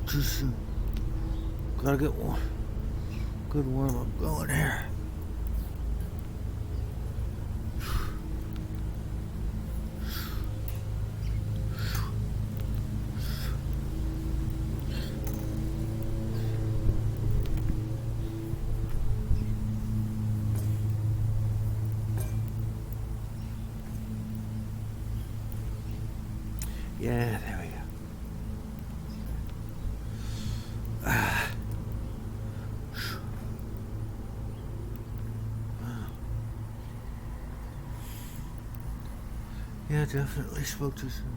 spoke too soon. Gotta get one good warm up going here. Yeah, there we go. Yeah, definitely spoke too soon.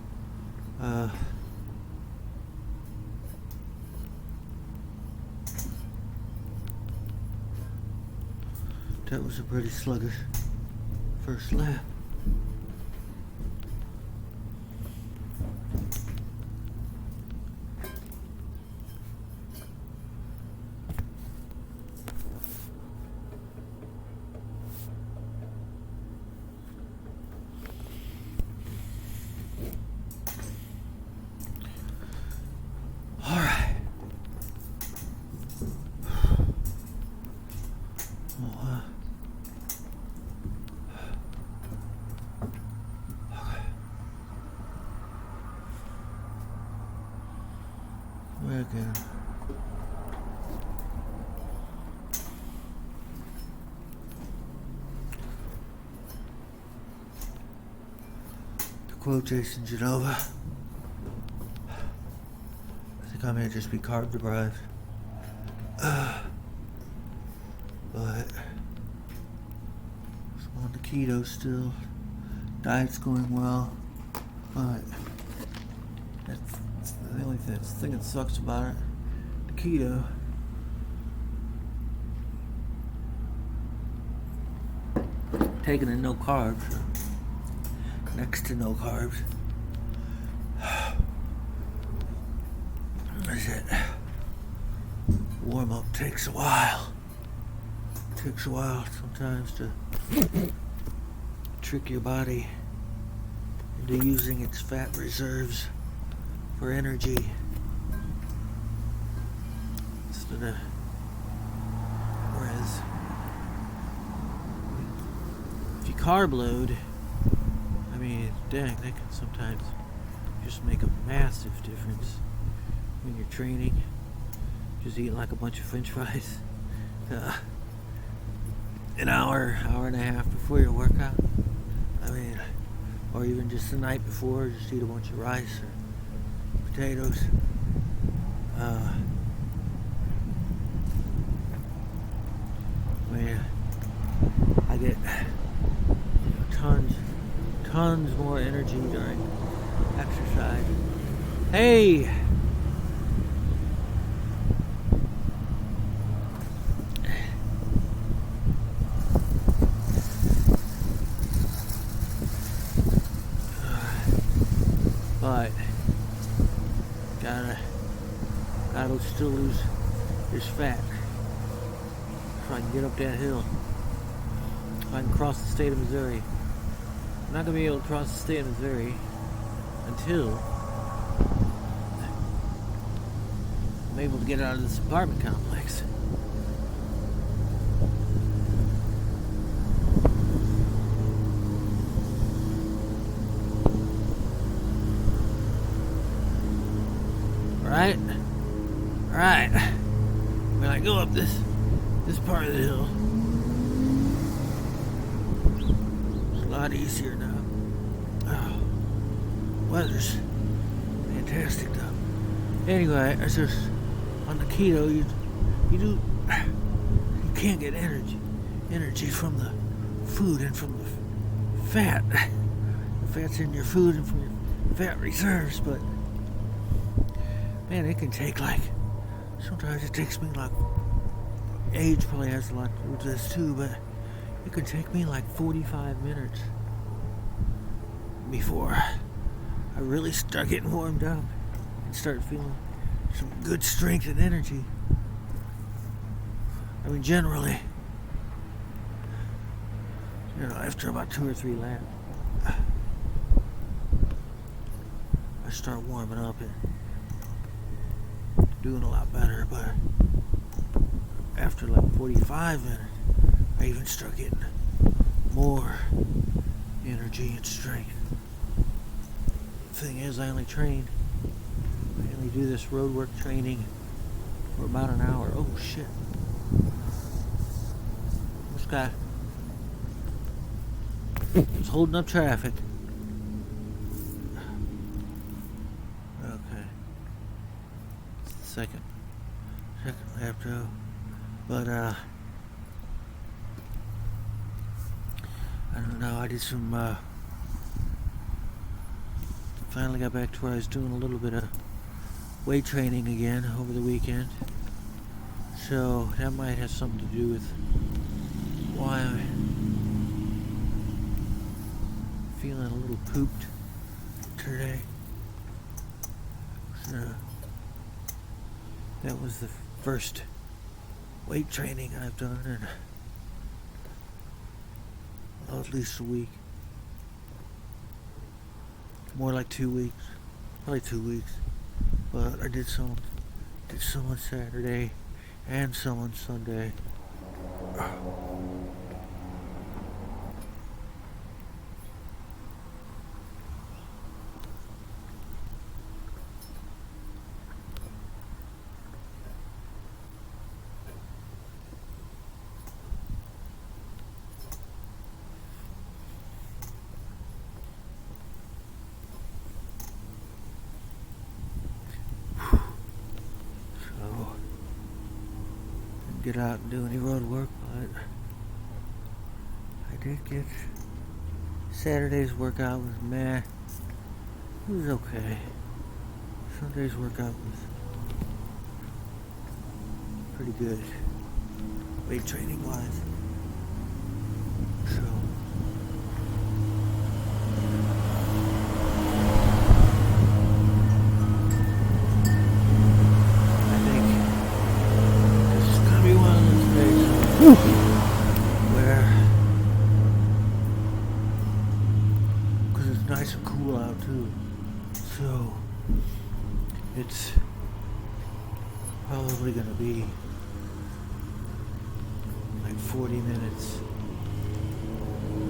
That was a pretty sluggish first lap. Again. To quote Jason Genova, I think I may just be carb deprived. But I'm on the keto still. Diet's going well, but that's the only thing that sucks about it. The keto. Taking in no carbs. Next to no carbs. That's it. Warm up takes a while. Takes a while sometimes to trick your body into using its fat reserves for energy instead of, whereas if you carb load, I mean, dang, that can sometimes just make a massive difference when you're training. Just eating like a bunch of french fries an hour and a half before your workout. I mean, or even just the night before, just eat a bunch of rice or potatoes. Man, I get tons more energy during exercise. Hey! But gotta still lose this fat so I can get up that hill. If I can cross the state of Missouri. I'm not gonna be able to cross the state of Missouri until I'm able to get out of this apartment complex. Right. When I go up this part of the hill, it's a lot easier now. Oh, weather's fantastic though. Anyway, it's just on the keto, you can't get energy from the food and from the fat. The fat's in your food and from your fat reserves, but man, it can take sometimes it takes me age probably has a lot to do with this too, but it can take me 45 minutes before I really start getting warmed up and start feeling some good strength and energy. I mean, generally, after about 2 or 3 laps, I start warming up and doing a lot better, but after like 45 minutes, I even start getting more energy and strength. The thing is, I only do this road work training for about an hour. Oh shit. This guy is holding up traffic. Okay. It's the second lap though. But I don't know, I did some finally got back to where I was doing a little bit of weight training again over the weekend. So that might have something to do with why I'm feeling a little pooped today. So that was the first weight training I've done in at least a week. More like 2 weeks. Probably 2 weeks. But I did some on Saturday and some on Sunday. Get out and do any road work, but I did get Saturday's workout was meh. It was okay. Sunday's workout was pretty good, weight training wise. So where, because it's nice and cool out too, so it's probably going to be like 40 minutes.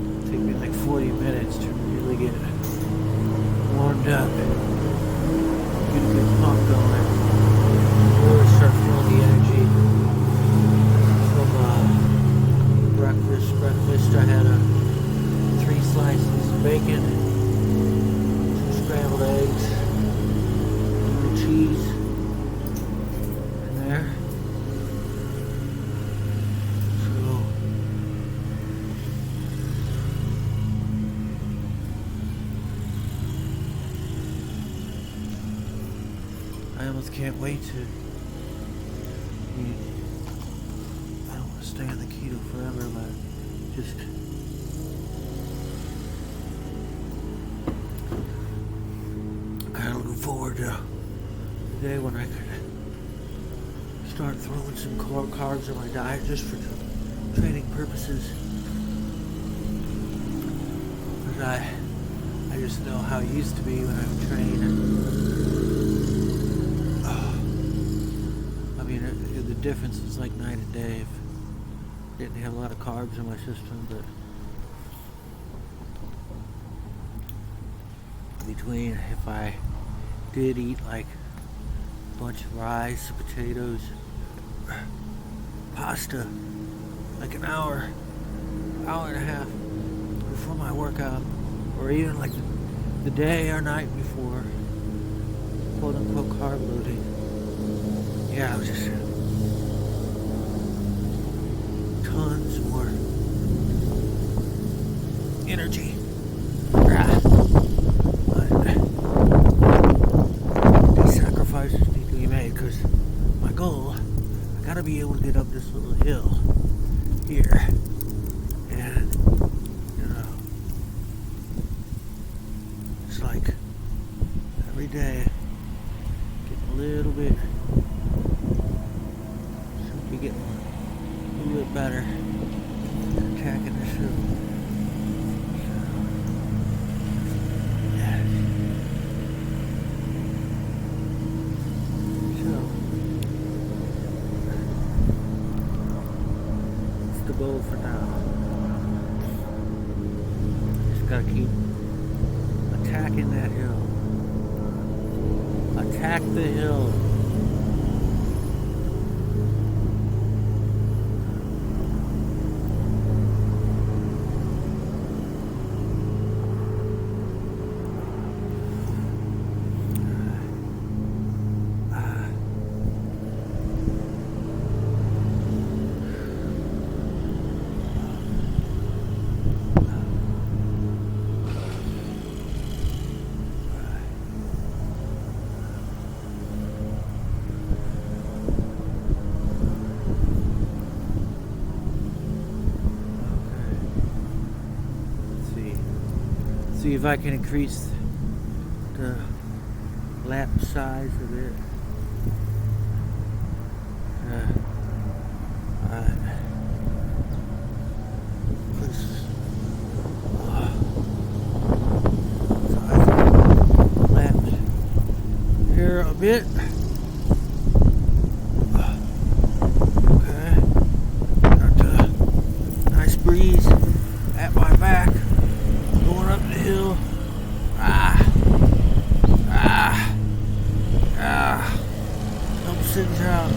It'll take me like 40 minutes to really get warmed up, get a good pump going, really start feeling the energy. Breakfast, I had 3 slices of bacon, 2 scrambled eggs, and cheese in there. So I almost can't wait to eat. I don't want to stay on the keto forever, but just kind of looking forward to the day when I could start throwing some carbs in my diet just for training purposes. But I just know how it used to be when I would train. I mean, the difference is like night and day. Didn't have a lot of carbs in my system, but between if I did eat like a bunch of rice, potatoes, pasta, like an hour and a half before my workout, or even like the day or night before, quote unquote carb loading. Yeah, I was just tons more energy. But these sacrifices need to be made because my goal, I gotta be able to get up this little hill here. And, you know, it's like every day getting a little bit, should be getting a little bit better attacking this hill. So the goal for now. Just gotta keep attacking that hill. Attack the hill. See if I can increase the lap size of it. Alright. Laps here a bit. Okay. Got a nice breeze at my back. Going up the hill. Help things out.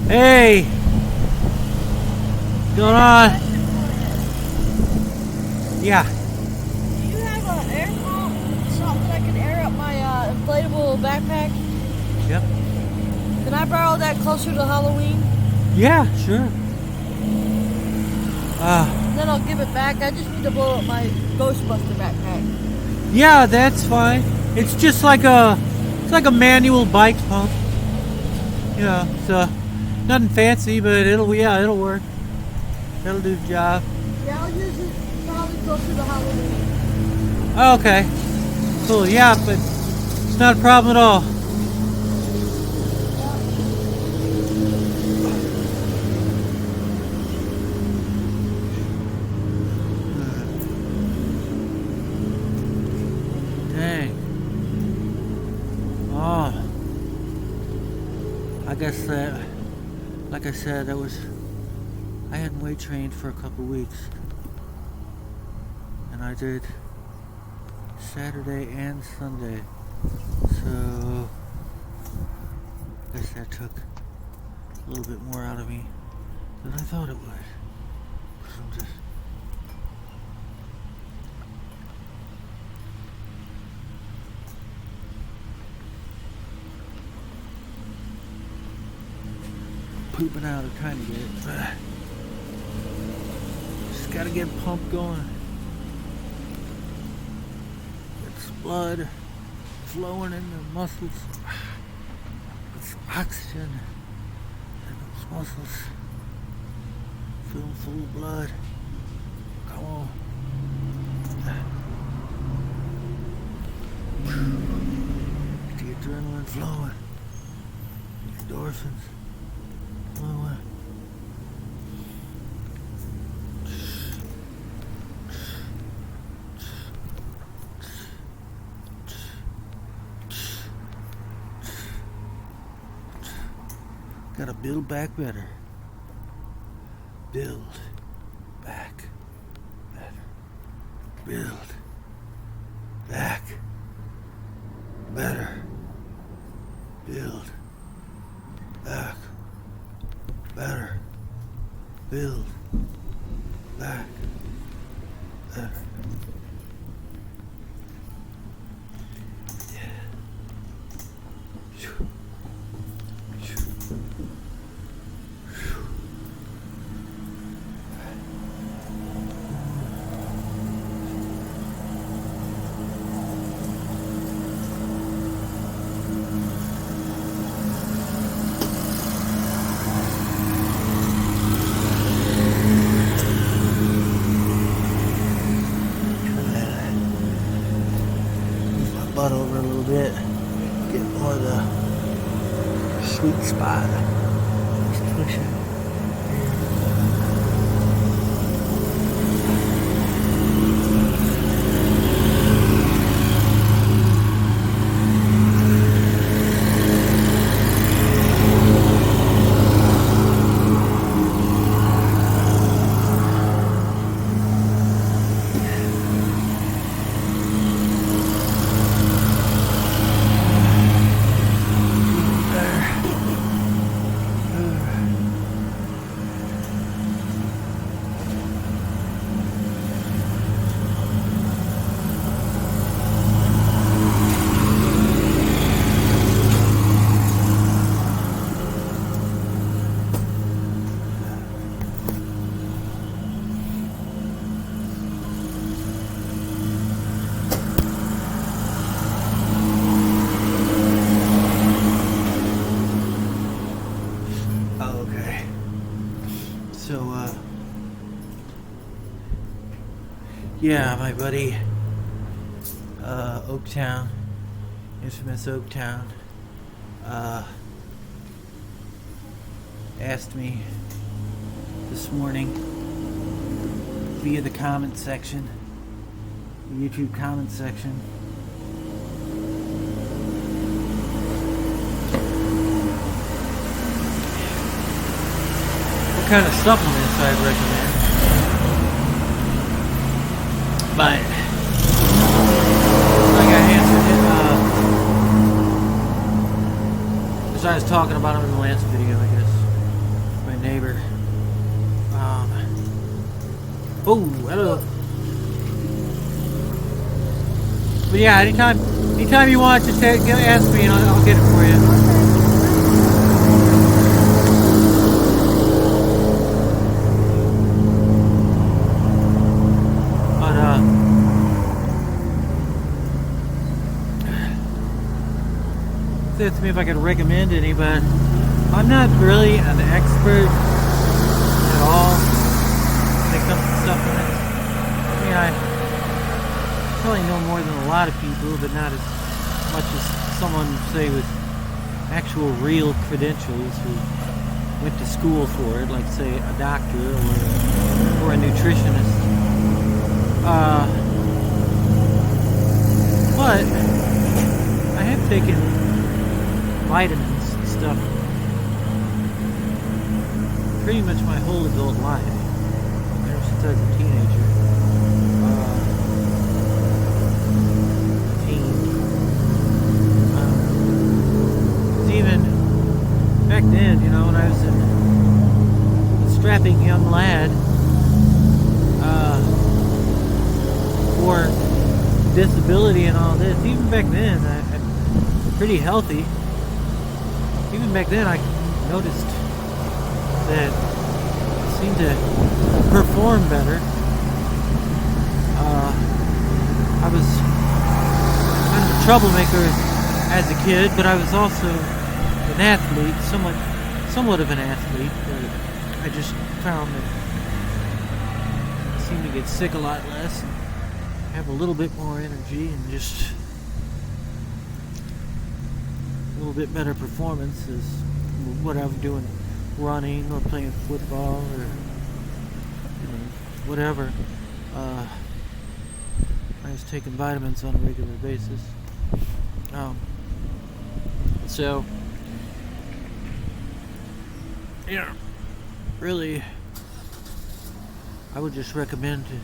Hey! What's going on? Yeah. Do you have an air pump, something that can air up my inflatable backpack? Yep. Can I borrow that closer to Halloween? Yeah, sure. And then I'll give it back. I just need to blow up my Ghostbuster backpack. Yeah, that's fine. It's just like a manual bike pump. Yeah, so nothing fancy, but it'll work. It'll do the job. Yeah, I'll use it probably closer to Halloween. Oh, okay. Cool. Yeah, but it's not a problem at all. Dang. Oh. I guess that, like I said, I hadn't weight trained for a couple weeks. And I did Saturday and Sunday. So, I guess that took a little bit more out of me than I thought it would. 'Cause I'm just pooping out a tiny bit. Just gotta get pump going. It's blood flowing in the muscles. It's oxygen in those muscles. Fill them full of blood. Come on. Get the adrenaline flowing. The endorphins. Gotta build back better. Build back better. Build back better. Build back better. Build back Butt over a little bit, get more of the sweet spot. Just push it. Yeah, my buddy, Oaktown, infamous Oaktown, asked me this morning via the comment section, the YouTube comment section, what kind of supplements I'd recommend. But like I answered it, as I was talking about him in the last video, I guess. My neighbor. Oh, hello. But yeah, anytime you want, just ask me and I'll get it for you. Asked me if I could recommend any, but I'm not really an expert at all when it comes to supplements. I mean, I probably know more than a lot of people, but not as much as someone, say, with actual real credentials who went to school for it, like, say, a doctor or a nutritionist. But I have taken vitamins and stuff pretty much my whole adult life, ever since I was a teenager, teen. Even back then, you know, when I was a strapping young lad, for disability and all this, even back then, I'm pretty healthy. Even back then, I noticed that I seemed to perform better. I was kind of a troublemaker as a kid, but I was also an athlete, somewhat of an athlete. But I just found that I seemed to get sick a lot less, and have a little bit more energy, and just a little bit better performance is what I'm doing, running or playing football or whatever. I was taking vitamins on a regular basis. So yeah, really, I would just recommend to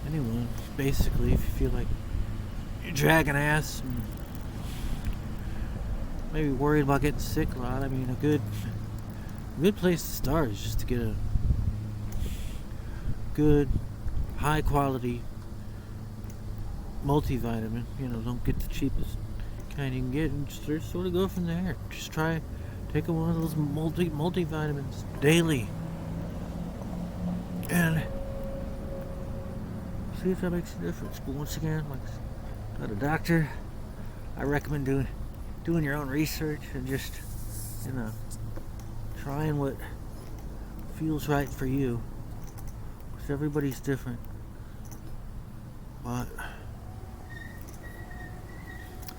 anyone, basically, if you feel like you're dragging ass and maybe worried about getting sick a lot. I mean, a good place to start is just to get a good, high quality multivitamin. Don't get the cheapest kind you can get, and just sort of go from there. Just try taking one of those multivitamins daily, and see if that makes a difference. But once again, like not a doctor, I recommend doing your own research and just trying what feels right for you, because everybody's different. But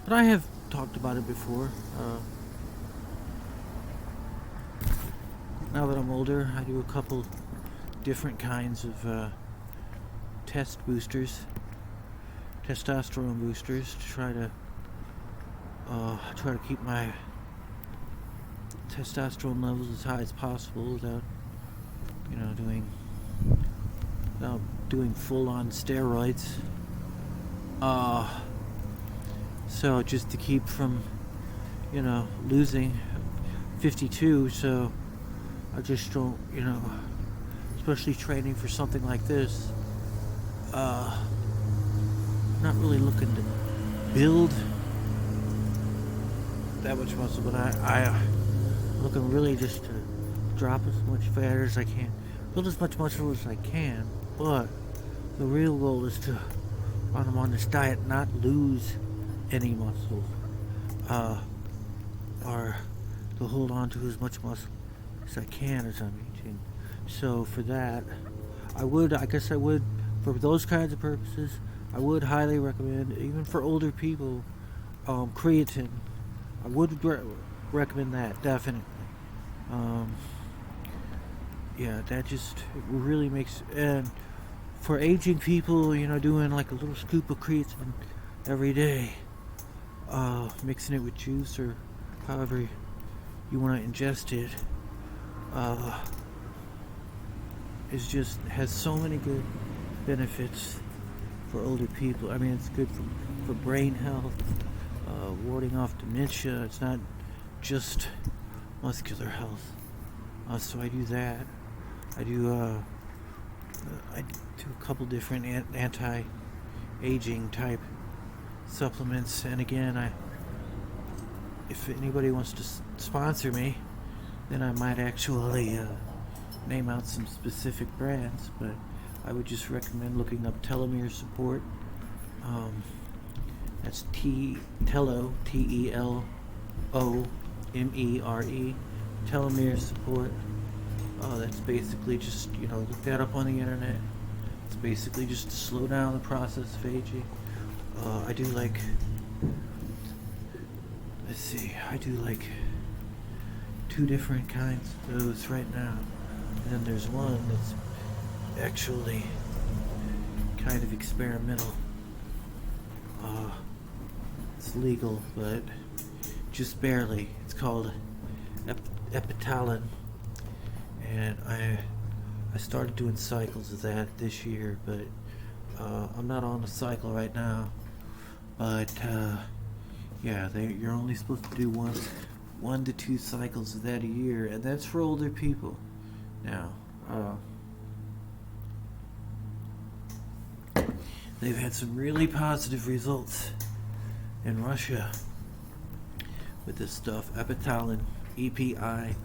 I have talked about it before. Now that I'm older, I do a couple different kinds of testosterone boosters, to try to keep my testosterone levels as high as possible without doing full-on steroids. So just to keep from losing 52, so I just don't, especially training for something like this, not really looking to build that much muscle, but I'm looking really just to drop as much fat as I can, build as much muscle as I can, but the real goal is to, when I'm on this diet, not lose any muscle, or to hold on to as much muscle as I can as I'm eating. So for that, I guess I would, for those kinds of purposes, I would highly recommend, even for older people, creatine. I would recommend that, definitely. Yeah, that just really makes, and for aging people, doing like a little scoop of creatine every day, mixing it with juice or however you want to ingest it, has so many good benefits for older people. I mean, it's good for brain health, warding off dementia. It's not just muscular health. So I do that. I do a couple different anti-aging type supplements, and again, if anybody wants to sponsor me, then I might actually name out some specific brands, but I would just recommend looking up telomere support. That's Telomere, telomere support. That's basically just, look that up on the internet. It's basically just to slow down the process of aging. I do like 2 different kinds of those right now. And then there's one that's actually kind of experimental. It's legal, but just barely. It's called Epitalin, and I started doing cycles of that this year, but I'm not on a cycle right now. But yeah, you're only supposed to do 1 to 2 cycles of that a year, and that's for older people. Now, they've had some really positive results in Russia with this stuff, Epitalin, Epitalon.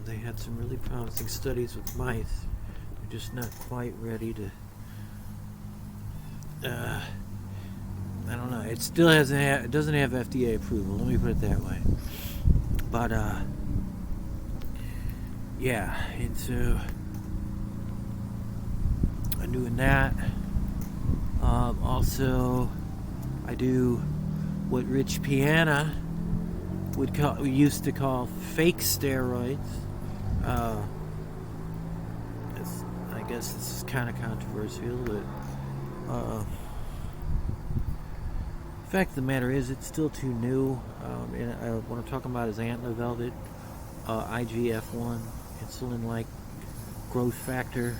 They had some really promising studies with mice. They're just not quite ready to. I don't know. It still it doesn't have FDA approval. Let me put it that way. But yeah, it's I'm doing that. Also, I do what Rich Piana used to call fake steroids. I guess this is kind of controversial, but the fact of the matter is, it's still too new. And what I'm talking about is antler velvet, IGF-1, insulin-like growth factor.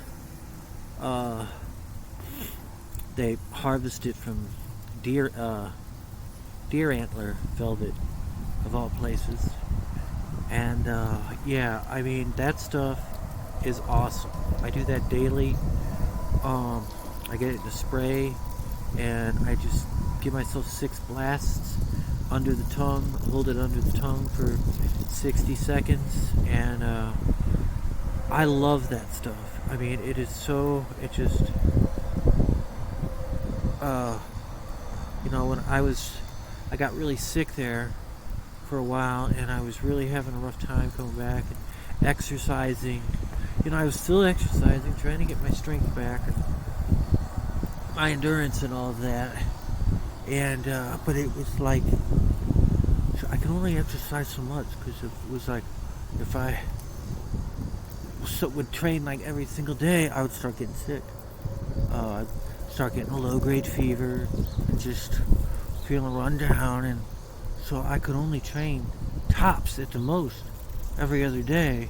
They harvest it from deer antler velvet, of all places. And yeah, I mean, that stuff is awesome. I do that daily. I get it to spray, and I just give myself 6 blasts under the tongue, hold it under the tongue for 60 seconds, and I love that stuff. I mean, it is so, it just, when I got really sick there for a while, and I was really having a rough time coming back and exercising. I was still exercising, trying to get my strength back and my endurance and all of that. And, but it was like, I could only exercise so much, because it was like, if I would train like every single day, I would start getting sick. I'd start getting a low-grade fever and just feeling run down, and so I could only train tops at the most every other day,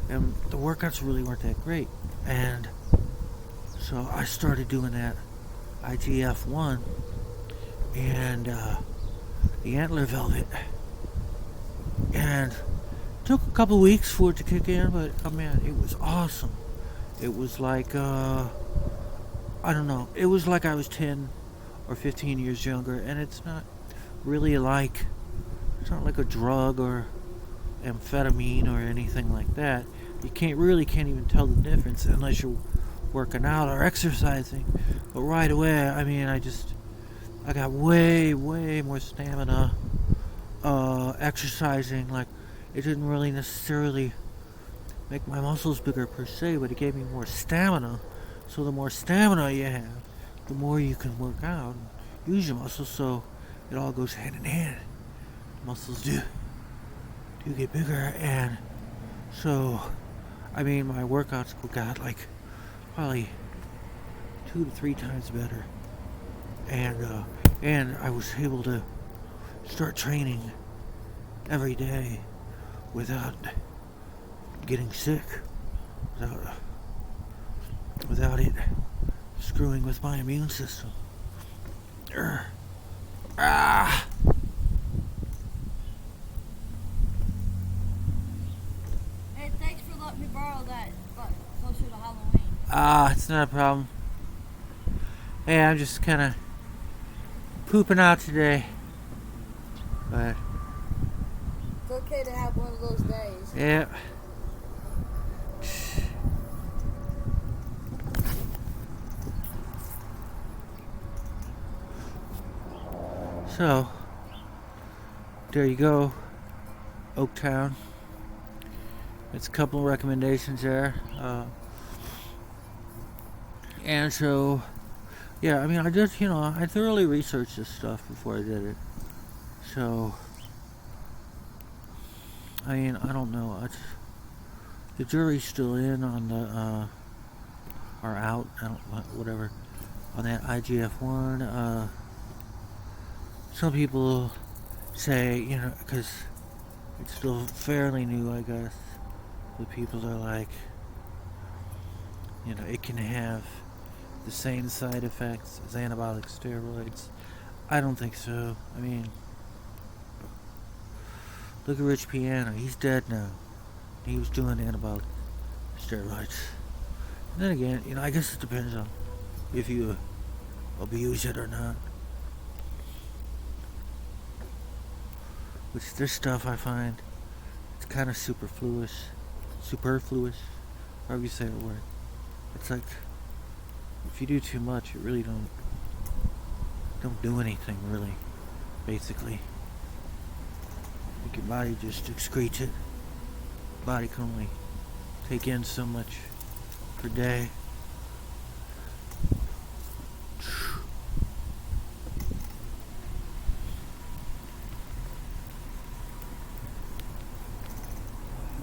and the workouts really weren't that great. And so I started doing that IGF-1 and the antler velvet, and it took a couple weeks for it to kick in, but oh man, it was awesome. It was like I don't know, it was like I was 10 or 15 years younger, and it's not really like, it's not like a drug or amphetamine or anything like that. You can't even tell the difference unless you're working out or exercising. But right away, I mean, I got way more stamina exercising. Like, it didn't really necessarily make my muscles bigger per se, but it gave me more stamina. So the more stamina you have, the more you can work out and use your muscles. So it all goes hand in hand. Muscles do get bigger, and so I mean, my workouts got like probably 2 to 3 times better, and I was able to start training every day without getting sick, without it screwing with my immune system. Hey, thanks for letting me borrow that closer to Halloween. It's not a problem. Hey, I'm just kind of pooping out today, but It's okay to have one of those days. yeah. So, there you go, Oaktown. It's a couple of recommendations there. And so, yeah, I mean, I thoroughly researched this stuff before I did it. So, I mean, I don't know. The jury's still in on the, or out, whatever, on that IGF-1. Some people say, because it's still fairly new, I guess, but people are like, it can have the same side effects as anabolic steroids. I don't think so. I mean, look at Rich Piano. He's dead now. He was doing anabolic steroids. And then again, I guess it depends on if you abuse it or not. Which this stuff I find, it's kind of superfluous, however you say the word. It's like, if you do too much, it really don't do anything, really, basically. Like, your body just excretes it. Body can only take in so much per day.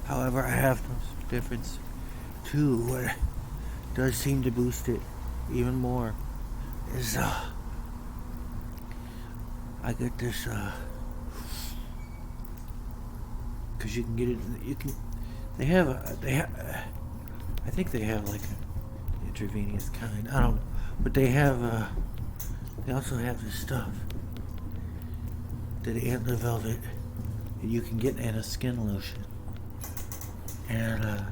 However, I have noticed a difference too. What does seem to boost it even more is I get this because you can get it. I think they have like an intravenous kind. I don't know, but they have. They also have this stuff that antler velvet that you can get in a skin lotion. And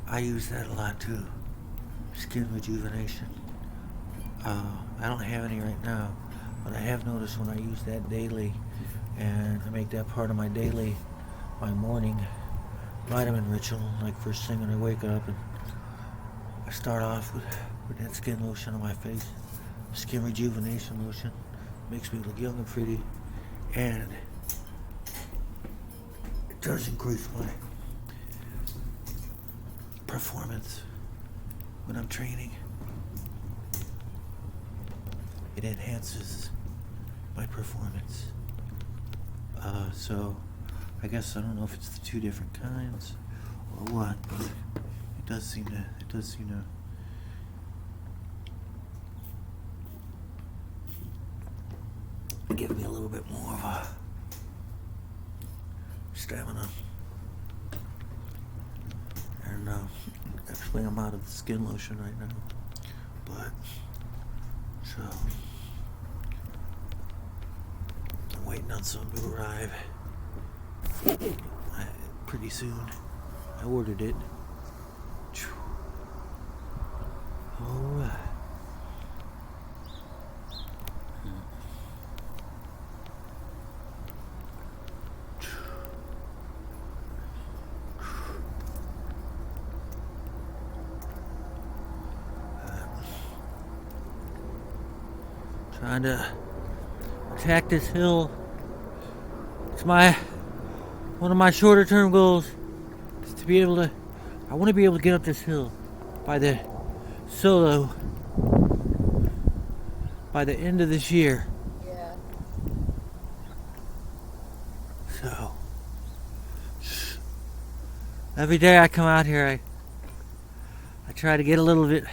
I use that a lot too. skin rejuvenation. I don't have any right now, but I have noticed when I use that daily, and I make that part of my daily, my morning vitamin ritual, like first thing when I wake up, and I start off with that skin lotion on my face, skin rejuvenation lotion, makes me look young and pretty, and it does increase my performance when I'm training. It enhances my performance. So I guess I don't know if it's the two different kinds or what, but it does seem to give me a little bit more of a stamina. And actually I'm out of the skin lotion right now, but so I'm waiting on some to arrive pretty soon. I ordered it. Alright. Trying to attack this hill. It's one of my shorter term goals is to be able to, I want to be able to get up this hill by the end of this year. Yeah. So every day I come out here, I try to get a little bit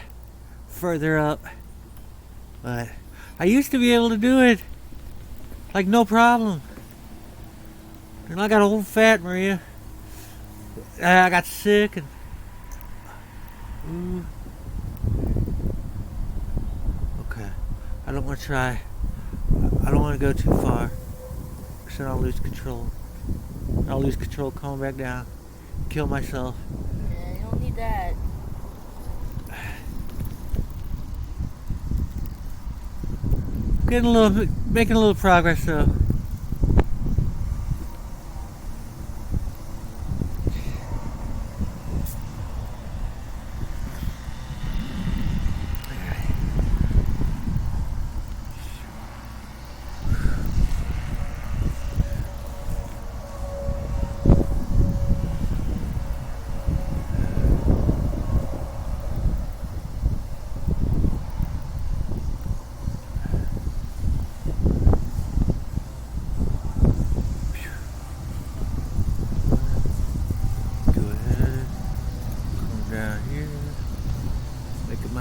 further up, but I used to be able to do it like no problem. And I got old fat, Maria. I got sick and okay. I don't want to try. I don't want to go too far, because then I'll lose control. I'll lose control coming back down, kill myself. Yeah, you don't need that. Making a little progress though.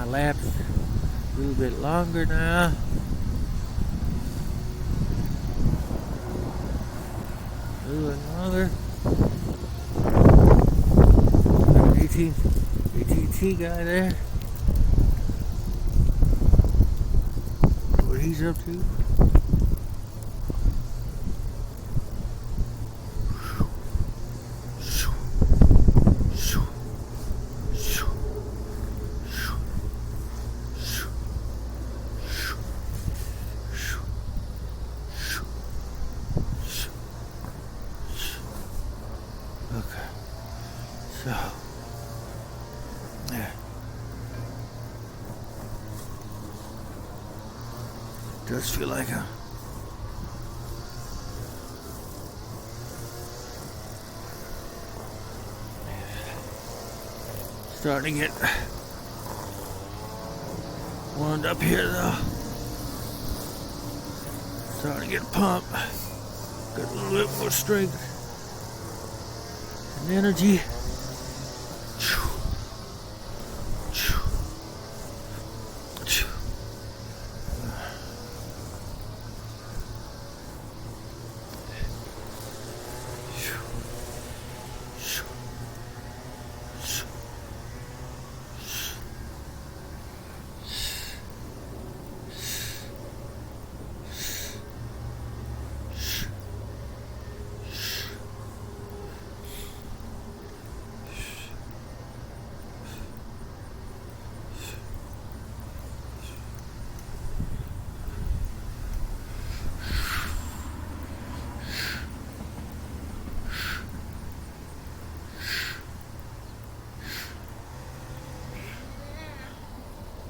Laps a little bit longer now. A little bit longer. ATT guy there. What he's up to. So, yeah. Does feel like a starting to get warmed up here though. Starting to get pumped. Got a little bit more strength and energy.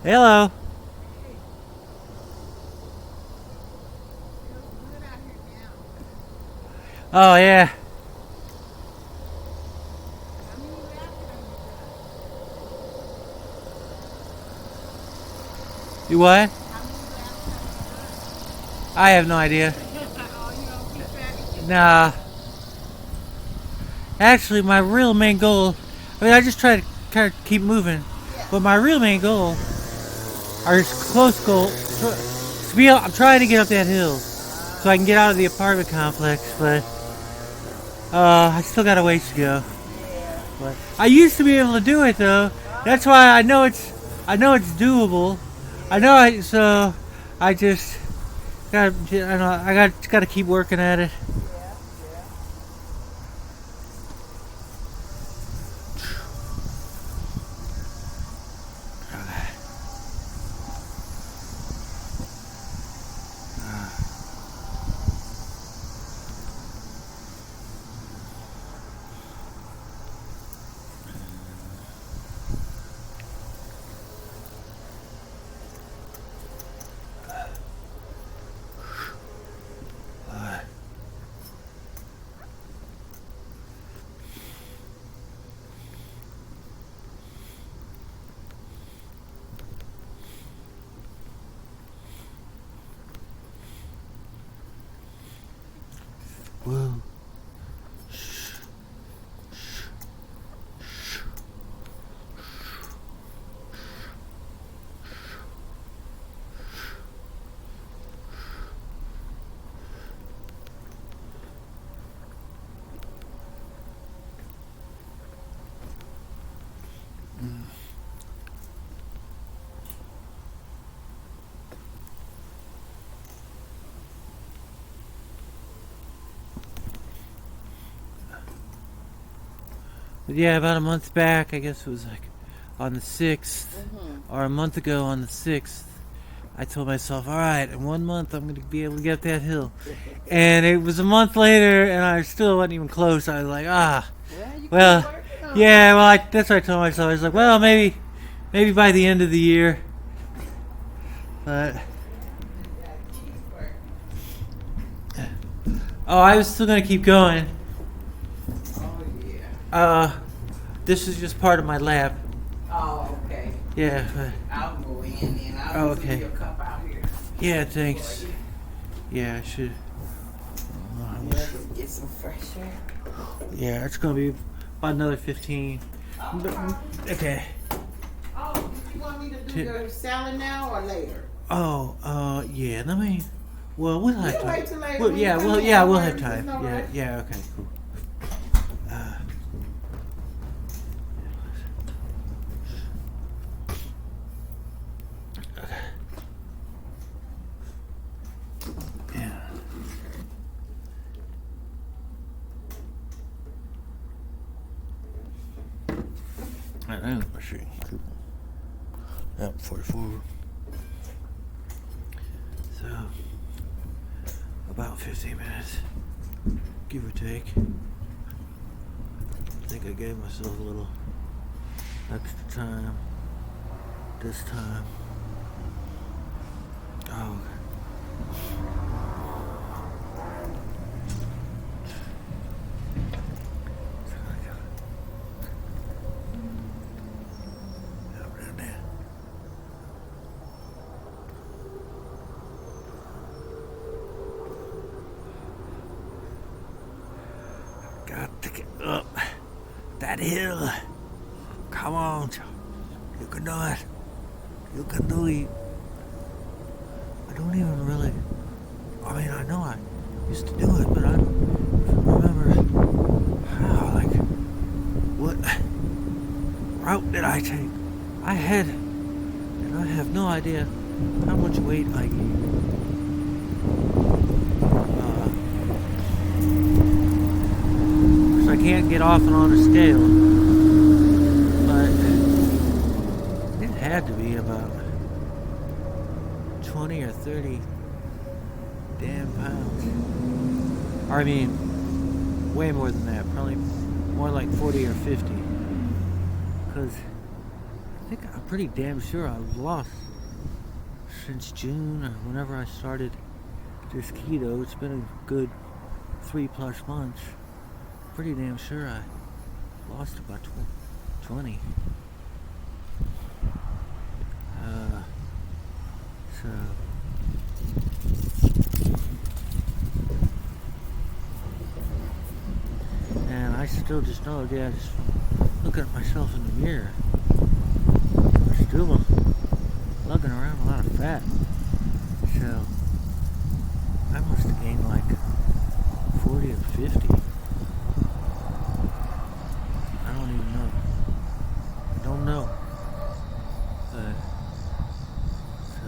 Hello. Oh yeah. You what? I have no idea. Nah. Actually, my real main goal, I mean, I just try to kind of keep moving, but my real main goal, or close goal, I'm trying to get up that hill so I can get out of the apartment complex, but I still got a ways to go. But I used to be able to do it though. That's why I know it's doable. So I just gotta keep working at it. Whoa. But yeah, about a month back, I guess it was like on the 6th, or a month ago on the 6th, I told myself, all right, in 1 month I'm going to be able to get up that hill. And it was a month later, and I still wasn't even close. I was like, that's what I told myself. I was like, well, maybe by the end of the year. But I was still going to keep going. This is just part of my lab. Oh, okay. Yeah. I'll go in and I'll give you a cup out here. Yeah, thanks. Yeah, I should. Get some fresh air. Yeah, it's gonna be about another 15. Okay. Oh, did you want me to do your salad now or later? Oh, yeah. Let me. Well, we'll have time. Wait till later. We'll have time. Yeah. Okay, cool. Machine. Yep, 44. So, about 15 minutes, give or take. I think I gave myself a little extra time this time. Oh, got to get up that hill. Come on, you can do it. You can do it. I don't even really. I mean, I know I used to do it, but I don't remember how. Like, what route did I take? I have no idea how much weight I gained. I can't get off and on a scale, but it had to be about 20 or 30 damn pounds. Or I mean, way more than that, probably more like 40 or 50, because think I'm pretty damn sure I've lost since June or whenever I started this keto. It's been a good 3+ months. Pretty damn sure I lost about 20. So and I still just know, yeah, just looking at myself in the mirror, I'm still lugging around a lot of fat. So I must have gained like 40 or 50. I don't even know. Don't know. But so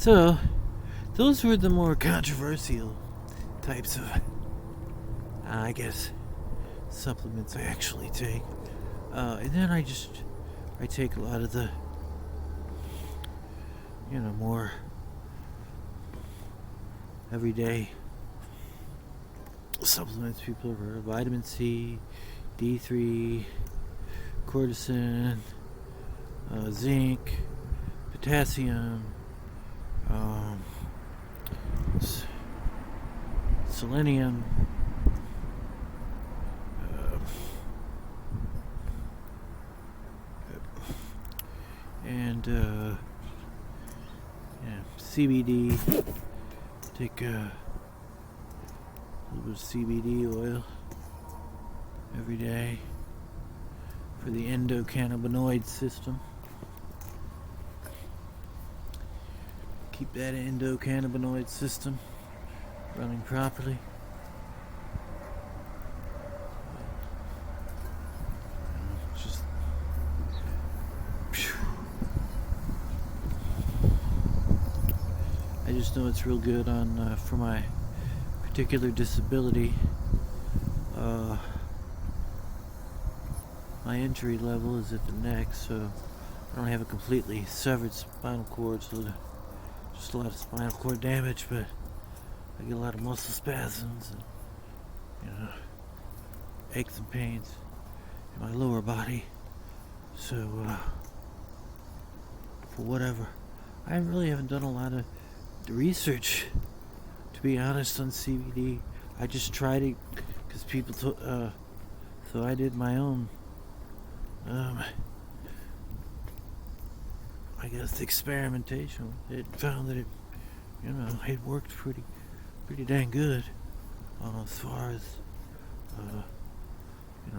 So, those were the more controversial types of, I guess, supplements I actually take. And then I take a lot of the, more everyday supplements people have heard of. Vitamin C, D3, cortisone, zinc, potassium, selenium, and CBD. Take a little bit of CBD oil every day for the endocannabinoid system. Keep that endocannabinoid system running properly. Just I just know it's real good on for my particular disability. My injury level is at the neck, so I don't have a completely severed spinal cord, so just a lot of spinal cord damage, but I get a lot of muscle spasms and, aches and pains in my lower body. So, for whatever. I really haven't done a lot of research, to be honest, on CBD. I just tried it because people so I did my own, I guess, experimentation. It found that it worked pretty dang good as far as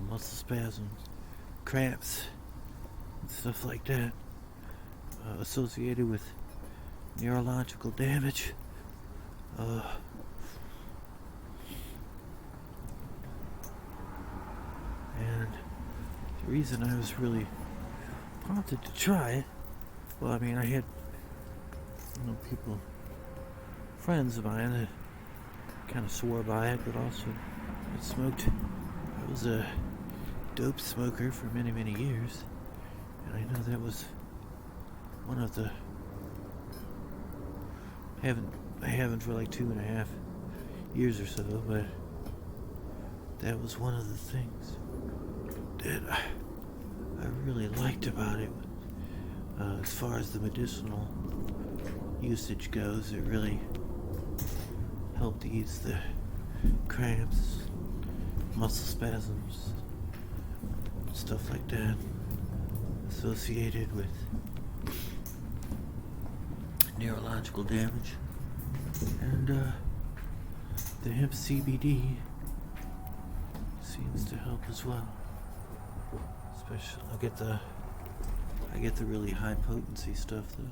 muscle spasms, cramps, and stuff like that associated with neurological damage. And the reason I was really prompted to try it, well, I mean, I had people, friends of mine that kind of swore by it, but also had smoked. I was a dope smoker for many years, and I know that was one of the I haven't for like 2.5 years or so, but that was one of the things that I really liked about it. As far as the medicinal usage goes, it really helped ease the cramps, muscle spasms, stuff like that associated with neurological damage. And the hemp CBD seems to help as well. Especially, I get the really high potency stuff though,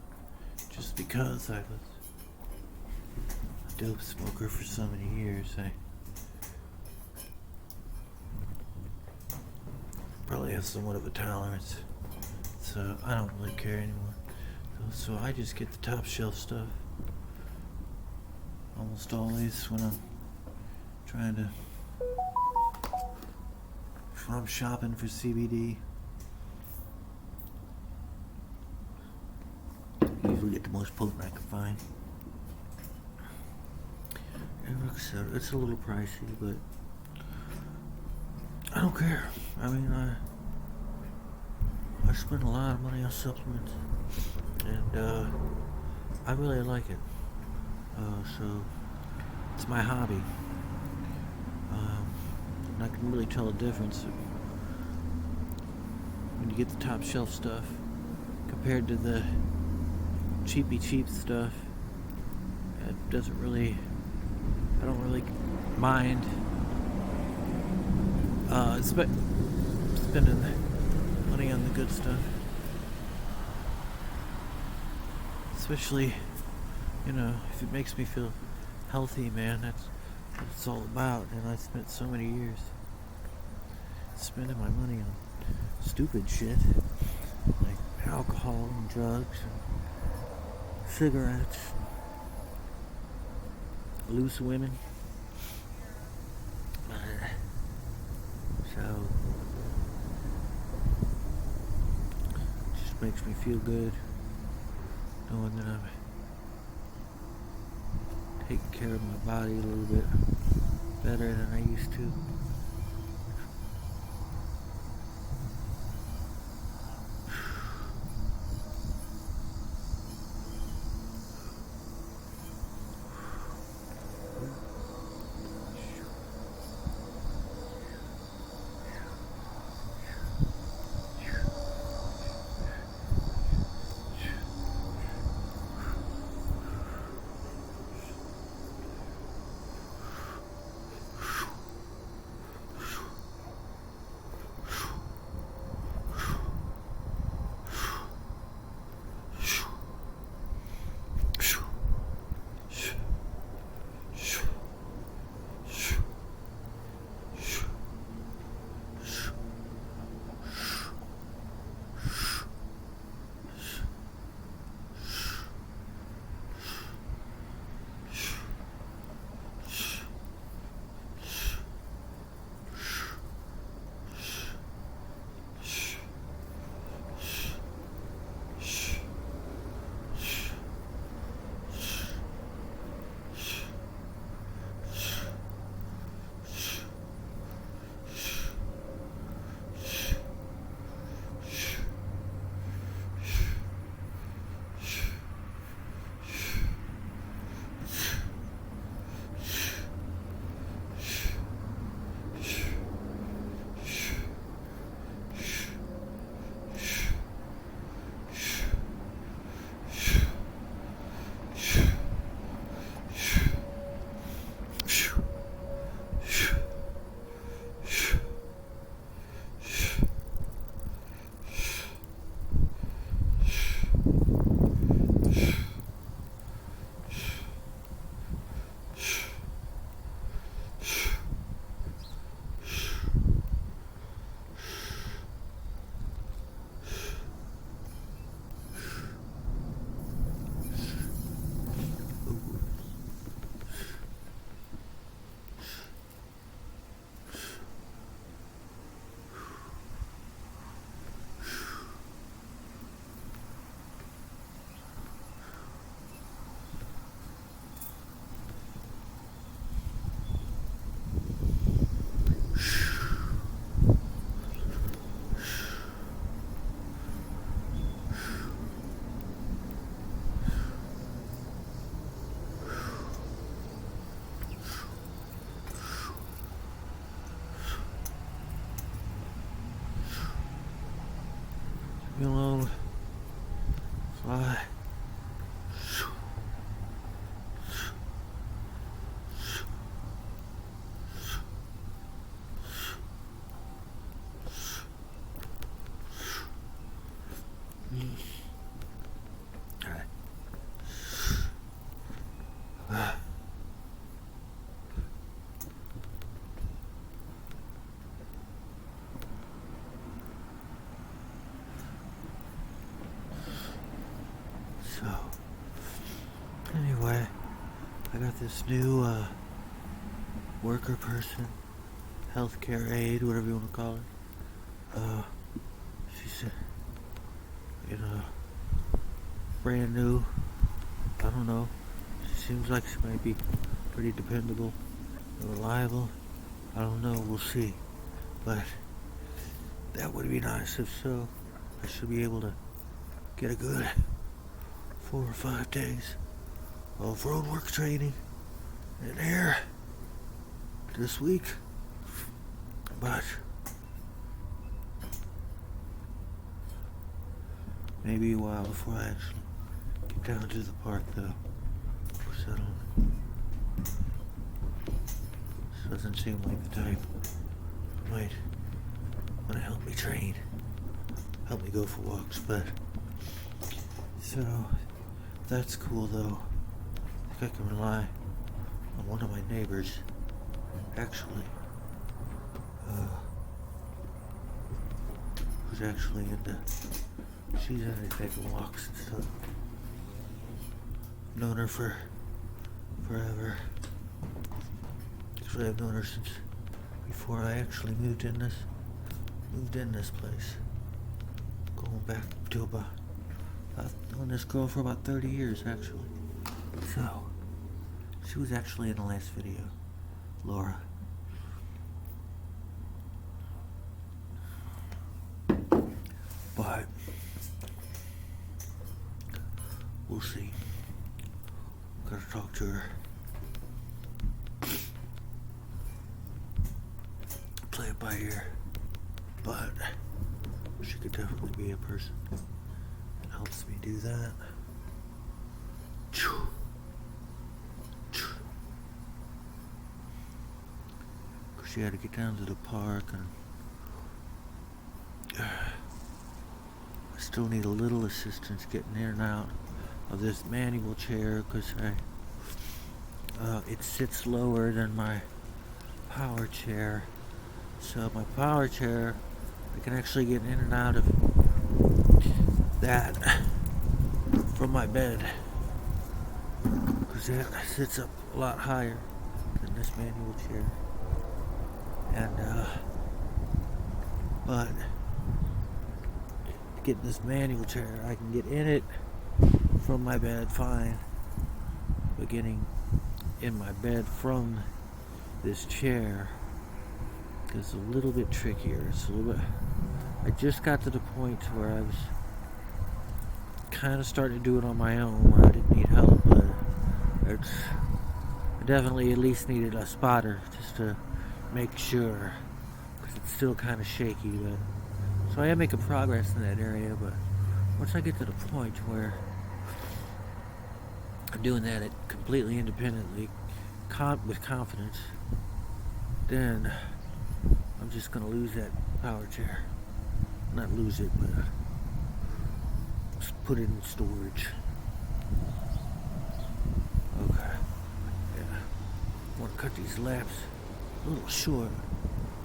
just because I was a dope smoker for so many years. I probably have somewhat of a tolerance, so I don't really care anymore. So I just get the top shelf stuff almost always when I'm trying to, if I'm shopping for CBD. Usually get the most potent I can find. It's a little pricey, but I don't care. I mean, I spend a lot of money on supplements, and I really like it. So it's my hobby. And I can really tell a difference when you get the top shelf stuff compared to the cheapy cheap stuff. It doesn't really, I don't really mind spending money on the good stuff. Especially, you know, if it makes me feel healthy, man, that's what it's all about. And I spent so many years spending my money on stupid shit like alcohol and drugs and cigarettes, loose women. So it just makes me feel good knowing that I'm taking care of my body a little bit better than I used to. Me alone. Fly. So, anyway, I got this new worker person, healthcare aide, whatever you want to call her. She's brand new. I don't know. She seems like she might be pretty dependable and reliable. I don't know. We'll see. But that would be nice. If so, I should be able to get a good 4 or 5 days of road work training and air this week. But maybe a while before I actually get down to the park, though. So this doesn't seem like the type who might want to help me train, help me go for walks, but so that's cool, though. I think I can rely on one of my neighbors, actually, who's actually she's into taking walks and stuff. I've known her for forever. Actually, I've known her since before I actually moved in this place. Going back to about, I've known this girl for about 30 years, actually. So, she was actually in the last video, Laura. But we'll see. Gotta talk to her. Play it by ear. But she could definitely be a person that helps me do that. Cause she had to get down to the park, and I still need a little assistance getting in and out of this manual chair, because it sits lower than my power chair. So my power chair, I can actually get in and out of that from my bed, because that sits up a lot higher than this manual chair. And but to get in this manual chair, I can get in it from my bed fine, but getting in my bed from this chair is a little bit trickier. It's a little bit. I just got to the point where I was kind of starting to do it on my own, where I didn't need help, but I definitely at least needed a spotter just to make sure, because it's still kind of shaky. But so I am making progress in that area. But once I get to the point where I'm doing that completely independently, with confidence, then I'm just gonna lose that power chair. Not lose it, but just put it in storage. Okay. Yeah. I want to cut these laps a little short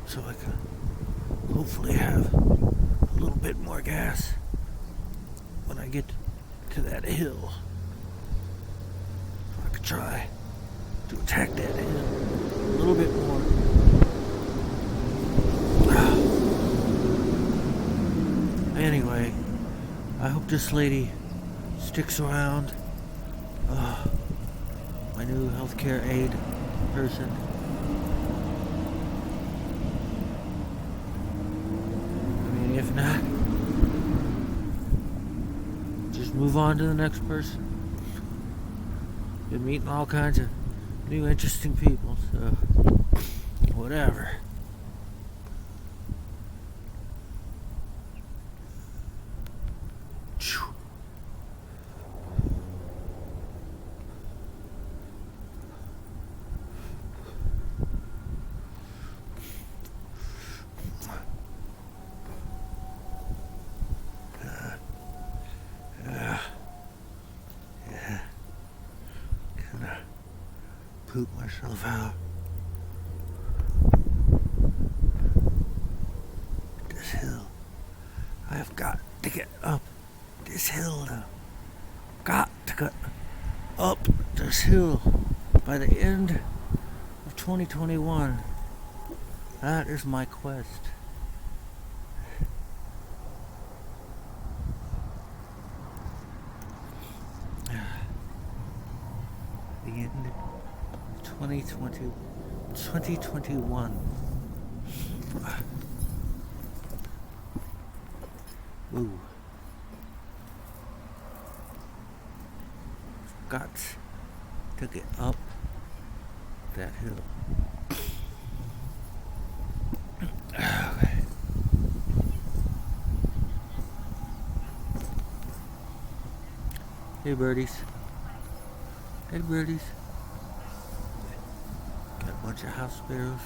so I can hopefully have a little bit more gas when I get to that hill. I could try to attack that hill a little bit more. Anyway, I hope this lady sticks around. My new healthcare aide person. I mean, if not, just move on to the next person. Been meeting all kinds of new interesting people, so whatever. Poop myself out. This hill. I've got to get up this hill now. got to get up this hill by the end of 2021. That is my quest. The end of 2021. Ooh. Got to get up that hill. Okay. Hey birdies. Hey birdies. Got a bunch of house sparrows.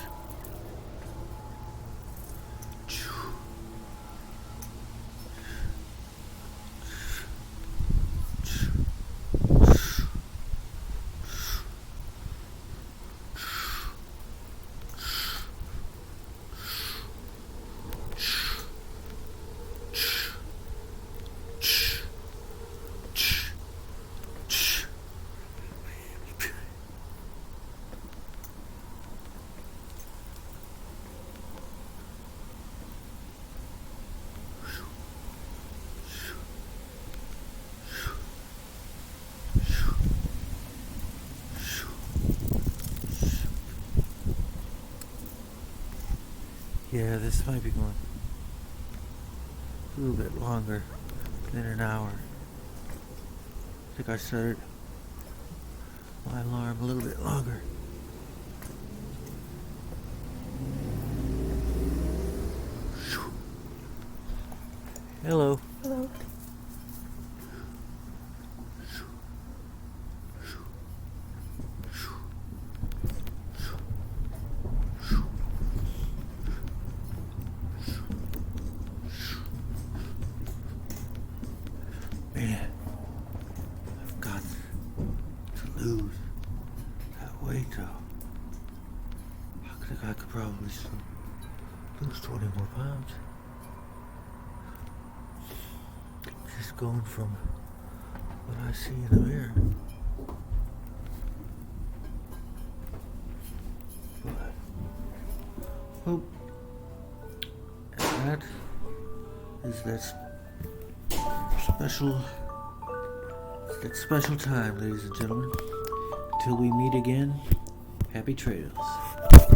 Yeah, this might be going a little bit longer than an hour. I think I set it, my alarm a little bit longer. Hello. Hello. Man, I've got to lose that weight though. I think I could probably lose 20 more pounds. Just going from what I see in the mirror. But, well, and that is that special time, ladies and gentlemen. Until we meet again, happy trails.